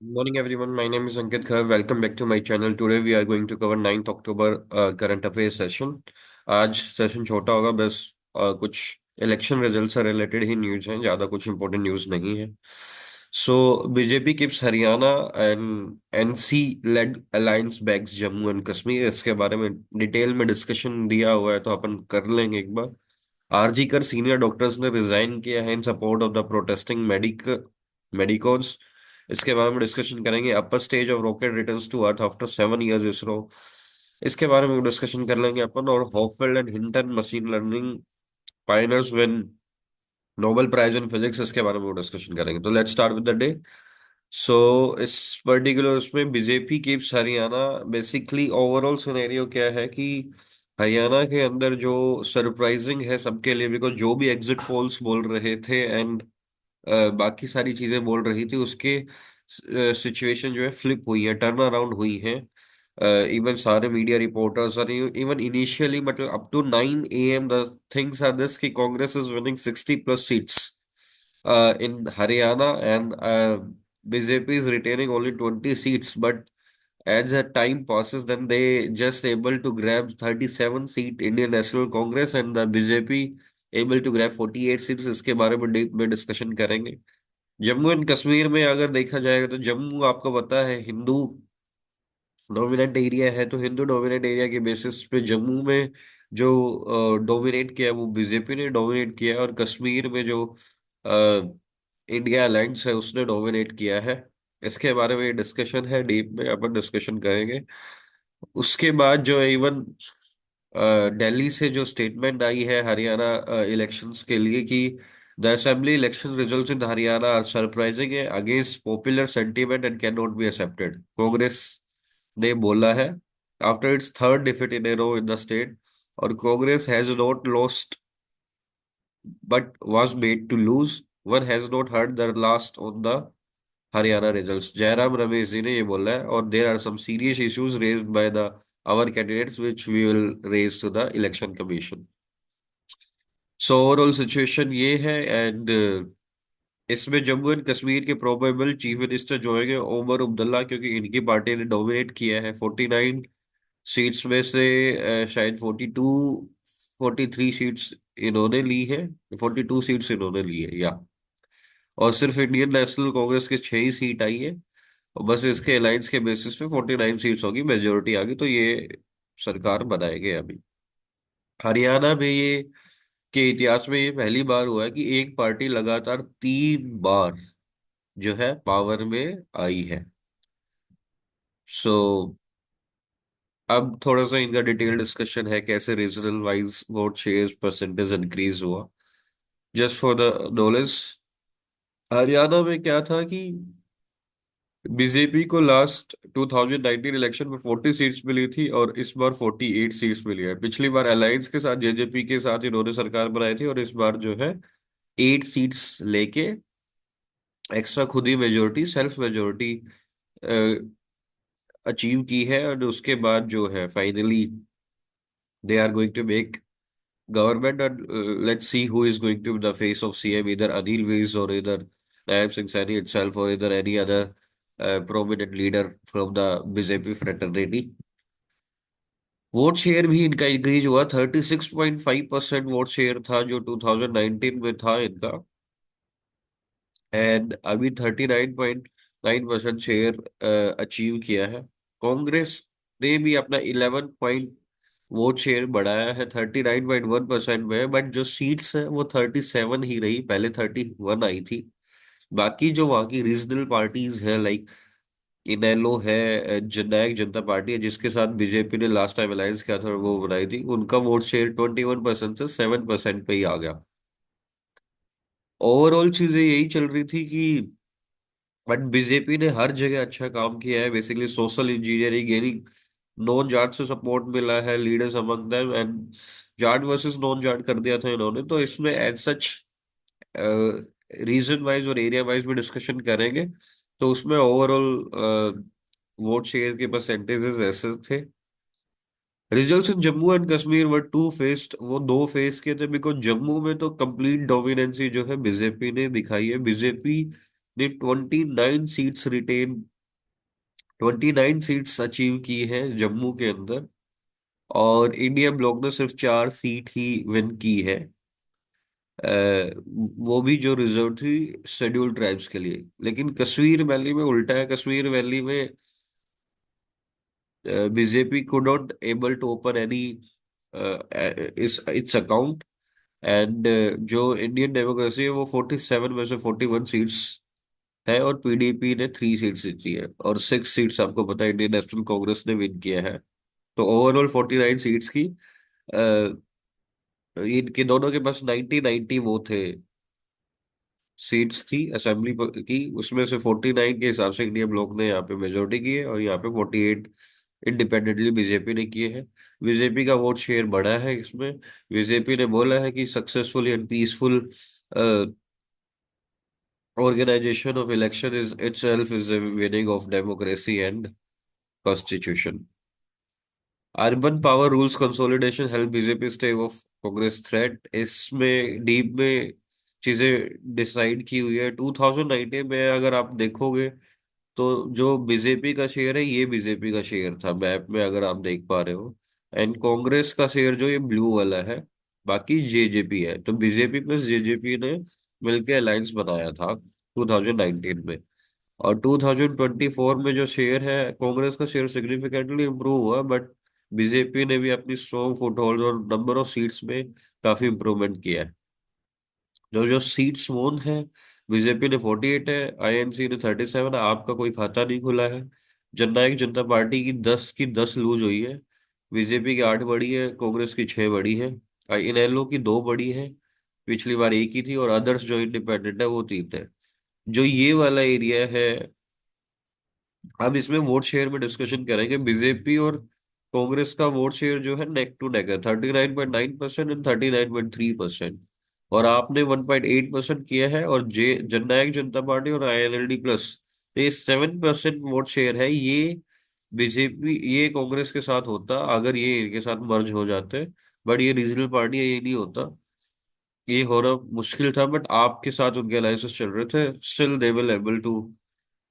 Morning everyone, my name is Ankit Khar. Welcome back to my channel. Today we are going to cover 9th October current affairs session. आज session छोटा होगा बस कुछ election result से related ही news हैं, ज़्यादा कुछ इंपॉर्टेंट न्यूज़ नहीं है. So BJP keeps Haryana and NC led alliance backs Jammu and Kashmir. इसके बारे में डिटेल में डिस्कशन दिया हुआ है तो अपन कर लेंगे एक बार. आरजी कर सीनियर डॉक्टर्स ने रिजाइन किया है in support of the protesting medicos. इसके बारे में डिस्कशन करेंगे. Upper stage of rocket returns to earth after 7 years ISRO. इसके बारे में डिस्कशन कर लेंगे अपन. और Hopfield and Hinton machine learning pioneers win Nobel prize in physics. इसके बारे में डिस्कशन करेंगे. तो let's start with the day. So इस पर्टिकुलर उसमें BJP keeps Haryana. Basically overall scenario क्या है कि हरियाणा के अंदर जो सरप्राइजिंग है सबके लिए, बिकॉज जो भी एग्जिट पोल्स बोल रहे थे एंड बाकी सारी चीजें बोल रही थी उसके सिचुएशन जो है फ्लिप हुई है, टर्न अराउंड हुई है. इवन सारे मीडिया रिपोर्टर्स और इवन इनिशियली मतलब up to 9 AM the things are this कि Congress is winning 60+ seats in Haryana and BJP is retaining only 20 seats. But as the time passes, then they just able to grab 37 seat Indian National Congress and the BJP able to grab 48 seats. इसके बारे में deep में discussion करेंगे. Jammu and Kashmir में अगर देखा जाएगा तो जम्मू आपको पता है हिंदू डोमिनेंट एरिया है. तो हिंदू डोमिनेंट एरिया के बेसिस पे जम्मू में जो डोमिनेट किया वो बीजेपी ने डोमिनेट किया है. और कश्मीर में जो इंडिया अलायंस है उसने डोमिनेट किया है. इसके बारे में डिस्कशन है, डीप में अपन डिस्कशन करेंगे. उसके बाद जो इवन दिल्ली से जो स्टेटमेंट आई है हरियाणा इलेक्शंस के लिए कि the assembly election results in Haryana are surprising against popular sentiment and can not be accepted. Congress ने बोला है after its third defeat in a row in the state. और Congress has not lost but was made to lose. One has not heard the last on the Haryana results. Jairam Ramesh ji ने ये बोला है. और there are some serious issues raised by the our candidates which we will raise to the election commission. So overall situation ये है. And इसमें Jammu and Kashmir के probable chief minister जो होंगे ओमर अब्दुल्ला, क्योंकि इनकी पार्टी ने डोमिनेट किया है 49 सीट्स में से. शायद 43 सीट्स इन्होंने ली है. 42 सीट्स इन्होंने ली है या. और सिर्फ इंडियन नेशनल कांग्रेस के 6 ही सीट आई है. और बस इसके अलायंस के बेसिस पे 49 सीट्स होगी, मेजोरिटी आ गई तो ये सरकार बनाएंगे अभी. हरियाणा में ये के इतिहास में ये पहली बार हुआ है कि एक पार्टी लगातार 3 बार जो है पावर में आई है. सो अब थोड़ा सा इनका डिटेल डिस्कशन है कैसे regional wise vote share percentage increase हुआ. Just for the knowledge, Haryana में क्या था कि बीजेपी को लास्ट 2019 इलेक्शन में 40 सीट्स मिली थी और इस बार 48 सीट्स मिली है. पिछली बार अलायंस के साथ जेजेपी के साथ इन्होंने सरकार बनाई थी और इस बार जो है 8 सीट्स लेके एक्स्ट्रा खुद ही मेजोरिटी सेल्फ मेजोरिटी अचीव की है. और उसके बाद जो है finally they are going to make government. And let's see who is going to be the face of CM, either Anil Viz or either Naib Singh Saini itself or either any other prominent leader from the BJP fraternity. Vote share भी इनका increase हुआ. 36.5% vote share था जो 2019 में था इनका. And अभी 39.9% share achieve किया है. कांग्रेस ने भी अपना 11 वोट शेयर बढ़ाया है, 39.1% में. बट जो सीट्स है वो 37 ही रही, पहले 31 आई थी. बाकी जो वहाँ की रीजनल पार्टीज है लाइक इनेलो है, जननायक जनता पार्टी है जिसके साथ बीजेपी ने लास्ट टाइम अलायंस किया था और वो बनाई थी, उनका वोट शेयर 21% से 7% पे ही आ गया. ओवरऑल चीजें यही चल रही थी कि बट बीजेपी ने हर जगह अच्छा काम किया है. बेसिकली सोशल इंजीनियरिंग यानी नॉन जाट से सपोर्ट मिला है, leaders among them. And Jat versus non Jat कर दिया था इन्होंने. तो इसमें एज सच रीजन वाइज और एरिया वाइज भी डिस्कशन करेंगे. तो उसमें ओवरऑल वोट शेयर के परसेंटेजेस ऐसे थे. Results in Jammu and Kashmir were two faced. वो दो फेस के थे बिकॉज जम्मू में तो कंप्लीट डोमिनेंसी जो है बीजेपी ने दिखाई है. बीजेपी ने 29 सीट्स रिटेन 29 सीट्स अचीव की है जम्मू के अंदर, और इंडिया ब्लॉक ने सिर्फ 4 सीट ही विन की है। वो भी जो रिजर्व थी शेड्यूल्ड ट्राइब्स के लिए। लेकिन कश्मीर वैली में उल्टा है। कश्मीर वैली में BJP could not able to open any is its account. And जो इंडियन डेमोक्रेसी है वो 47 में से 41 सीट्स है, और पीडीपी ने 3 सीट्स जीती है, और 6 सीट्स आपको पता है इंडियन नेशनल कांग्रेस ने विन किया है। तो ओवरऑल 49 सीट्स की इनके दोनों के पास 90-90 वो थे, सीट्स थी असेंबली की। उसमें से 49 के हिसाब से इंडिया ब्लॉक ने यहाँ पे मेजोरिटी की है, और यहाँ पे 48 इंडिपेंडेंटली बीजेपी ने किए हैं। बीजेपी का वोट शेयर बढ़ा है इसमें। बीजेपी ने बोला है कि successful and peaceful organization of election is itself is a winning of democracy and constitution. Urban power rules consolidation help BJP stay of Congress threat. इसमें डीप में चीजें डिसाइड की हुई है। 2019 में अगर आप देखोगे तो जो बीजेपी का शेयर है ये बीजेपी का शेयर था मैप में, अगर आप देख पा रहे हो। एंड कांग्रेस का शेयर जो ये ब्लू वाला है, बाकी जेजेपी है। तो बीजेपी प्लस जेजेपी ने मिलकर अलायंस बनाया था 2019 में। और 2024 में जो शेयर है कांग्रेस का शेयर सिग्निफिकेंटली इंप्रूव हुआ, बट बीजेपी ने भी अपनी स्ट्रॉन्ग फुटहोल्ड और नंबर ऑफ सीट्स में काफी इंप्रूवमेंट किया है। जो जो सीट्स वोन है, बीजेपी ने 48 है, आईएनसी ने 37 है। आपका कोई खाता नहीं खुला है। जननायक जनता पार्टी की 10 की 10 लूज हुई है। बीजेपी की 8 बड़ी है, कांग्रेस की 6 बड़ी है, इनेलो की 2 बड़ी है, पिछली बार एक ही थी, और अदर्स जो इंडिपेंडेंट है वो 3 है। जो ये वाला एरिया है, अब इसमें वोट शेयर में डिस्कशन करेंगे। बीजेपी और कांग्रेस का वोट शेयर जो है नेक टू नेक है, 39.9% एंड 39.3%। और आपने 1.8% किया है, और जे जननायक जनता पार्टी और आईएनएलडी प्लस, ये 7% वोट शेयर है। ये बीजेपी, ये कांग्रेस के साथ होता अगर ये इनके साथ मर्ज हो जाते, बट ये रीजनल पार्टी है, ये नहीं होता। ये होना मुश्किल था, बट आपके साथ उनके अलायंसेस चल रहे थे। Still they will able to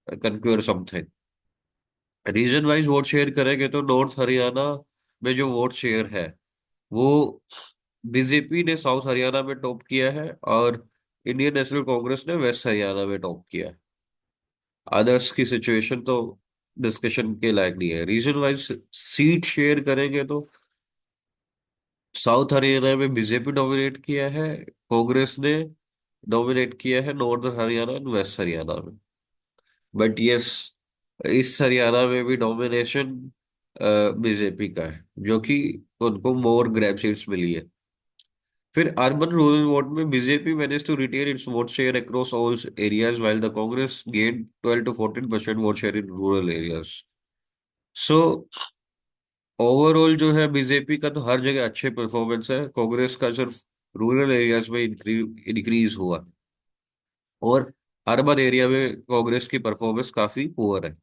conquer something. Region wise vote share करेंगे तो नॉर्थ हरियाणा में जो वोट शेयर है वो बीजेपी ने साउथ हरियाणा में टॉप किया है, और इंडियन नेशनल कांग्रेस ने वेस्ट हरियाणा में टॉप किया है। अदर्स की सिचुएशन तो डिस्कशन के लायक नहीं है। रीजन वाइज सीट शेयर करेंगे तो साउथ हरियाणा में बीजेपी डोमिनेट किया है, कांग्रेस ने डोमिनेट किया है northern Haryana and west Haryana में। बट यस, इस हरियाणा में भी डोमिनेशन बीजेपी का है, जो कि उनको मोर ग्रैब सीट्स मिली है। फिर अर्बन रूरल वोट में BJP manage to retain its vote share across all areas while the Congress gain 12 to 14% vote share in rural areas. So overall जो है बीजेपी का तो हर जगह अच्छे परफॉर्मेंस है, कांग्रेस का सिर्फ रूरल एरियाज में इंक्रीज हुआ, और अर्बन एरिया में कांग्रेस की परफॉर्मेंस काफी पुअर है।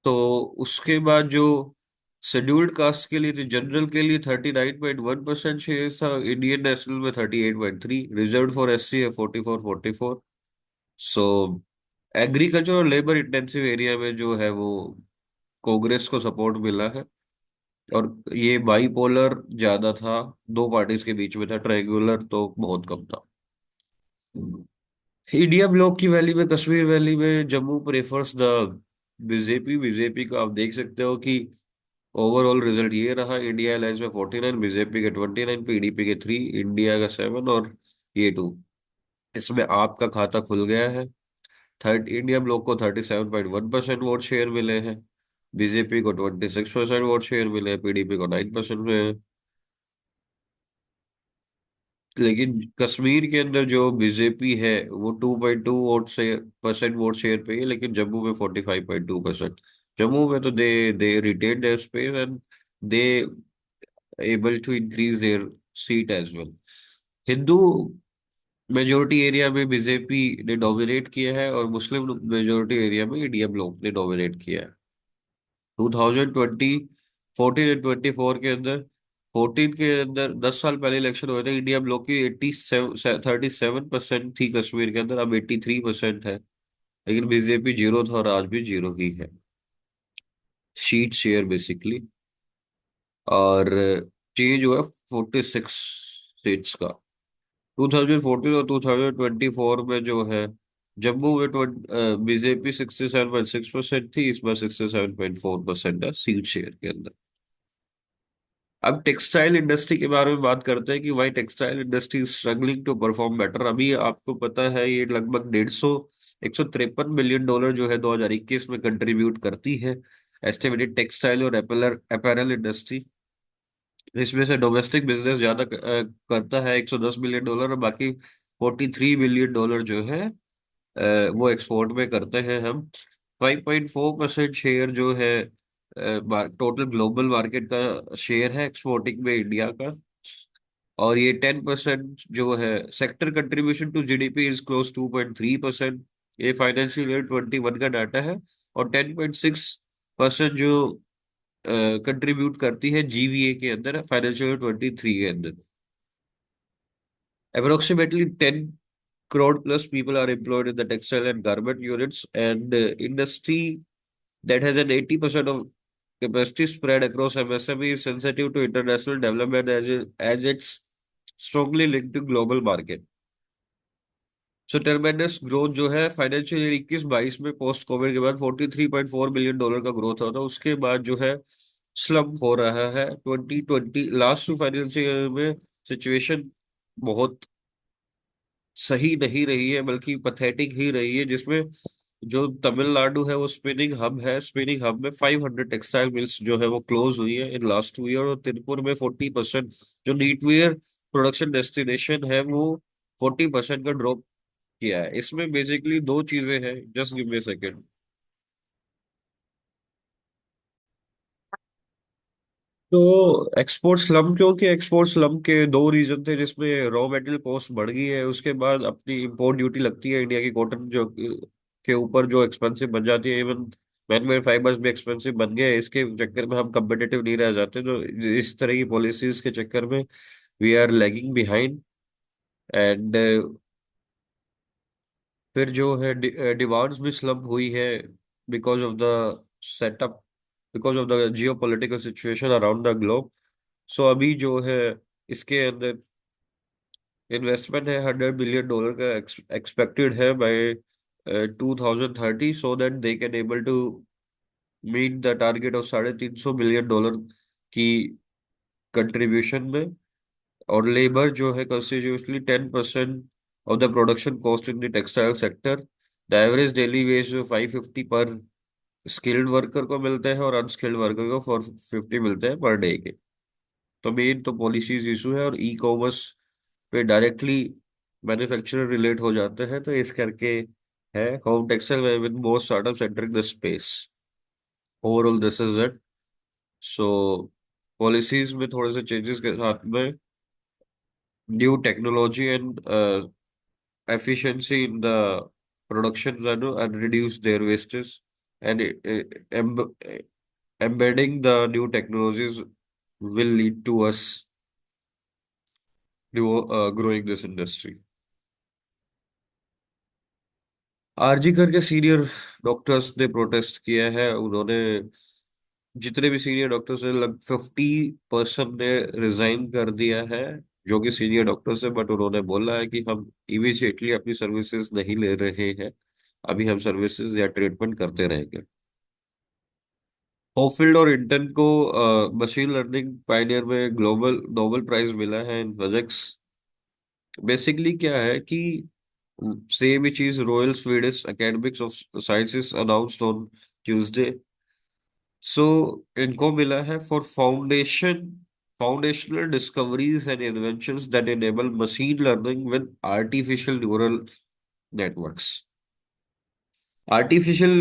तो उसके बाद जो शेड्यूल्ड कास्ट के लिए, जनरल के लिए 39.1% शेयर था, इंडियन नेशनल में 38.3, रिजर्व फॉर एससी है 44-44। सो एग्रीकल्चर और लेबर इंटेंसिव एरिया में जो है वो कांग्रेस को सपोर्ट मिला है। और ये बाईपोलर ज्यादा था, दो पार्टीज के बीच में था, ट्रायंगुलर तो बहुत कम था। इंडिया ब्लॉक की वैली में, कश्मीर वैली में Jammu prefers the BJP. BJP का आप देख सकते हो कि ओवरऑल रिजल्ट ये रहा। इंडिया अलायंस में 49, बीजेपी के 29, पीडीपी के 3, इंडिया का 7, और ये 2। इसमें आपका खाता खुल गया है। थर्ड इंडिया ब्लॉक को 37.1% वोट शेयर मिले हैं, बीजेपी को 26% वोट शेयर मिले हैं, पीडीपी को 9% में। लेकिन कश्मीर के अंदर जो बीजेपी है वो 2.2 वोट से परसेंट वोट शेयर पे है, लेकिन जम्मू में 45.2%। जम्मू में तो they retain their space and they able to increase their seat as well. Hindu majority area में बीजेपी ने डोमिनेट किया है, और मुस्लिम मेजोरिटी एरिया में इंडिया ब्लॉक ने डोमिनेट किया है। 2020, 14 एंड 24 के अंदर, 14 के अंदर 10 साल पहले इलेक्शन हुए थे, इंडिया ब्लॉक की 37% थी कश्मीर के अंदर, अब 83% है। लेकिन बीजेपी जीरो था, और आज भी जीरो ही है। Sheet share basically. और ये जो है 46 सीट्स का। 2014 और 2024 में जो है जम्मू में बीजेपी 67.6% थी, इस बार 67.4% है सीट शेयर के अंदर। अब टेक्सटाइल इंडस्ट्री के बारे में बात करते हैं कि भाई textile industry struggling to perform better. अभी आपको पता है ये लगभग 153 बिलियन डॉलर जो है 2021 में कंट्रीब्यूट करती है एस्टिमेटेड टेक्सटाइल और अपैरल इंडस्ट्री। इसमें से डोमेस्टिक बिजनेस ज्यादा करता है 110 बिलियन डॉलर, और बाकी 43 बिलियन डॉलर जो है वो एक्सपोर्ट में करते हैं हम। 5.4% शेयर जो है टोटल ग्लोबल मार्केट का शेयर है एक्सपोर्टिंग में इंडिया का। और ये 10% जो है sector contribution to GDP is close 2.3%। ये फाइनेंशियल ईयर 21 का डाटा है। और 10.6% जो कंट्रीब्यूट करती है जीवीए के अंदर फाइनेंशियल ईयर 23 के अंदर। Approximately 10 crore plus people are employed in the textile and garment units, and industry that has an 80% of capacity spread across MSME is sensitive to international development as it's strongly linked to global market. So ट्रेमेंडस growth जो है financial year 21-22 में post Covid के बाद 43.4 billion dollar का growth हुआ था। उसके बाद जो है स्लम्प हो रहा है 2020 लास्ट टू फाइनेंशियल ईयर में। सिचुएशन बहुत सही नहीं रही है बल्कि पथेटिक ही रही है, जिसमें जो तमिलनाडु है वो स्पिनिंग हब है। स्पिनिंग हब में 500 टेक्सटाइल मिल्स जो है वो क्लोज हुई है इन लास्ट 2 ईयर। और तिरुपुर में 40% जो नीटवेयर प्रोडक्शन डेस्टिनेशन है वो 40% का ड्रॉप किया है। इसमें बेसिकली दो चीजें हैं, just give me a second. तो एक्सपोर्ट स्लम, क्योंकि एक्सपोर्ट स्लम के दो रीजन थे, जिसमें रॉ मटेरियल कॉस्ट बढ़ गई है, उसके बाद अपनी इंपोर्ट ड्यूटी लगती है इंडिया की कॉटन जो के ऊपर जो एक्सपेंसिव बन जाती है। इवन मैनमेड फाइबर्स भी एक्सपेंसिव बन गए, इसके चक्कर में हम कंपेटिटिव नहीं रह जाते। तो इस तरह की पॉलिसीज के चक्कर में we are lagging behind. And फिर जो है डिमांड्स भी स्लम्प हुई है because of the setup, because of the geopolitical situation around the globe. So अभी जो है इसके अंदर इन्वेस्टमेंट है $100 बिलियन का एक्सपेक्टेड है by 2030, so that they can able to meet the target of $350 billion की कंट्रीब्यूशन में। और लेबर जो है constitutionally 10% of the production cost in the textile sector. The average daily wage जो 550 पर स्किल्ड वर्कर को मिलते हैं और अनस्किल्ड वर्कर को 450 मिलते हैं पर डे के। तो मेन तो पॉलिसीज इशू है, और ई कॉमर्स पे डायरेक्टली मैन्युफैक्चरर रिलेट हो जाते हैं, तो इस करके है होम टेक्सटाइल में with most startups entering the space. Overall this is it. So policies में थोड़े से चेंजेस के साथ में new technology and efficiency in the production value and reduce their wastage, and embedding the new technologies will lead to us growing this industry। RG करके senior doctors ने protest किया है। उन्होंने जितने भी सीनियर डॉक्टर्स हैं लगभग 50% ने रिजाइन कर दिया है, जो कि सीनियर डॉक्टर्स है। बट उन्होंने बोला है कि हम इमीडिएटली अपनी सर्विसेज नहीं ले रहे हैं, अभी हम सर्विसेज या ट्रीटमेंट करते रहेंगे। हॉपफील्ड और इंटन को मशीन लर्निंग पायनियर में ग्लोबल नोबेल प्राइज मिला है इन प्रोजेक्ट्स। बेसिकली क्या है कि सेम ही चीज royal Swedish academics of sciences announced on Tuesday. So इनको मिला है for foundational discoveries and inventions that enable machine learning with artificial neural networks. Artificial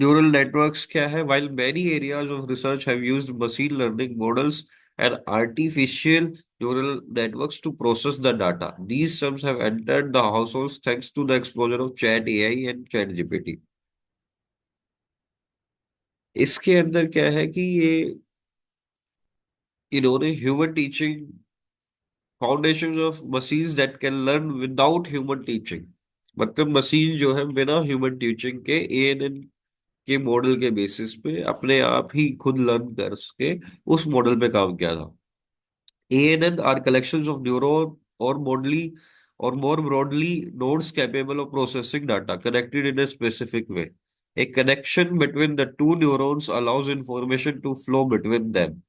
neural networks क्या है? While many areas of research have used machine learning models and artificial neural networks to process the data, these terms have entered the households thanks to the explosion of Chat AI and Chat GPT। इसके अंदर क्या है कि ये इन्होंने human teaching foundation of machines that can learn without human teaching, मतलब machine जो है बिना ह्यूमन टीचिंग के एएनएन के मॉडल के बेसिस पे अपने आप ही खुद लर्न कर सके, उस मॉडल पे काम किया था। ANN are collections of neuron or more broadly nodes capable of processing data connected in a specific way. A connection between the two neurons allows information to flow between them.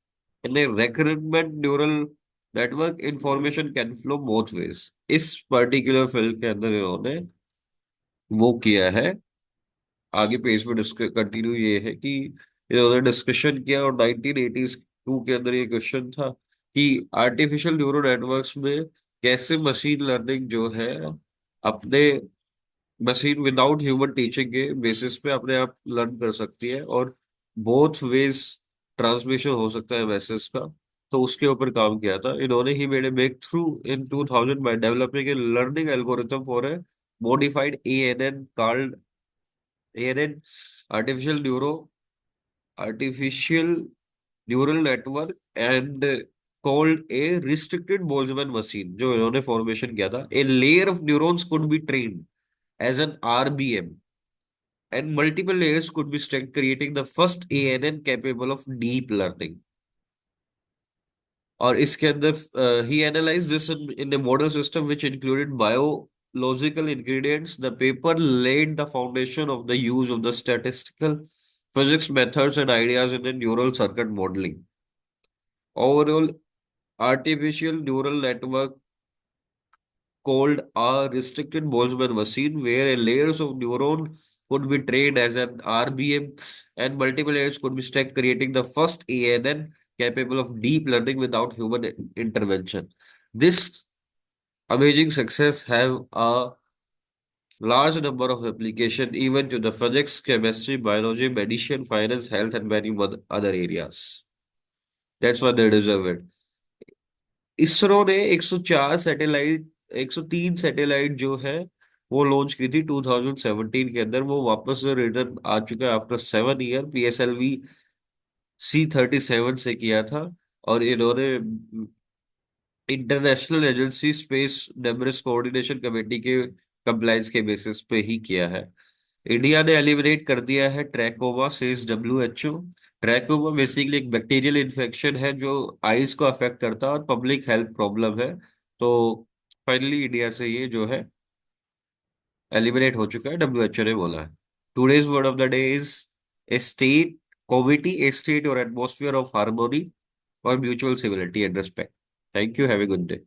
In a recurrent neural network, information can flow both ways. इस particular field के अंदर इन्होंने वो किया है। आगे page में continue ये है कि इन्होंने डिस्कशन किया, और 1982 के अंदर ये क्वेश्चन था कि आर्टिफिशियल न्यूरल नेटवर्क्स में कैसे मशीन लर्निंग जो है अपने मशीन विदाउट ह्यूमन टीचिंग के बेसिस पे अपने आप लर्न कर सकती है, और बोथ वेज ट्रांसमिशन हो सकता है मैसेज का। तो उसके ऊपर काम किया था इन्होंने ही। Made a breakthrough in 2000 by developing a learning algorithm for a modified ANN called ANN artificial neuro artificial neural network and called a restricted Boltzmann machine, जो इन्होंने फॉर्मेशन किया था। A layer of neurons could be trained as an RBM and multiple layers could be stacked, creating the first ANN capable of deep learning. और इसके अंदर he analyzed this in a model system which included biological ingredients. The paper laid the foundation of the use of the statistical physics methods and ideas in the neural circuit modeling. Overall, artificial neural network called a restricted Boltzmann machine, where layers of neuron could be trained as an RBM and multiple layers could be stacked, creating the first ANN capable of deep learning without human intervention. This amazing success have a large number of application even to the physics, chemistry, biology, medicine, finance, health, and many other areas. That's why they deserve it. ISRO ने 104 satellite 103 satellite जो है वो launch की थी 2017 के अंदर। वो वापस से रिटर्न आ चुका है आफ्टर 7 ईयर। PSLV C-37 से किया था, और इन्होंने international agency space debris coordination committee के कंप्लायंस के बेसिस पे ही किया है। इंडिया ने एलिमिनेट कर दिया है trachoma, says WHO। Trachoma basically एक बैक्टीरियल इन्फेक्शन है जो आईज को अफेक्ट करता है और पब्लिक हेल्थ प्रॉब्लम है। तो फाइनली इंडिया से ये जो है एलिमिनेट हो चुका है, WHO ने बोला है। Today's word of the day is a state comity, A state और एटमॉस्फेयर ऑफ हार्मोनी और mutual civility and respect. Thank you, have a good day.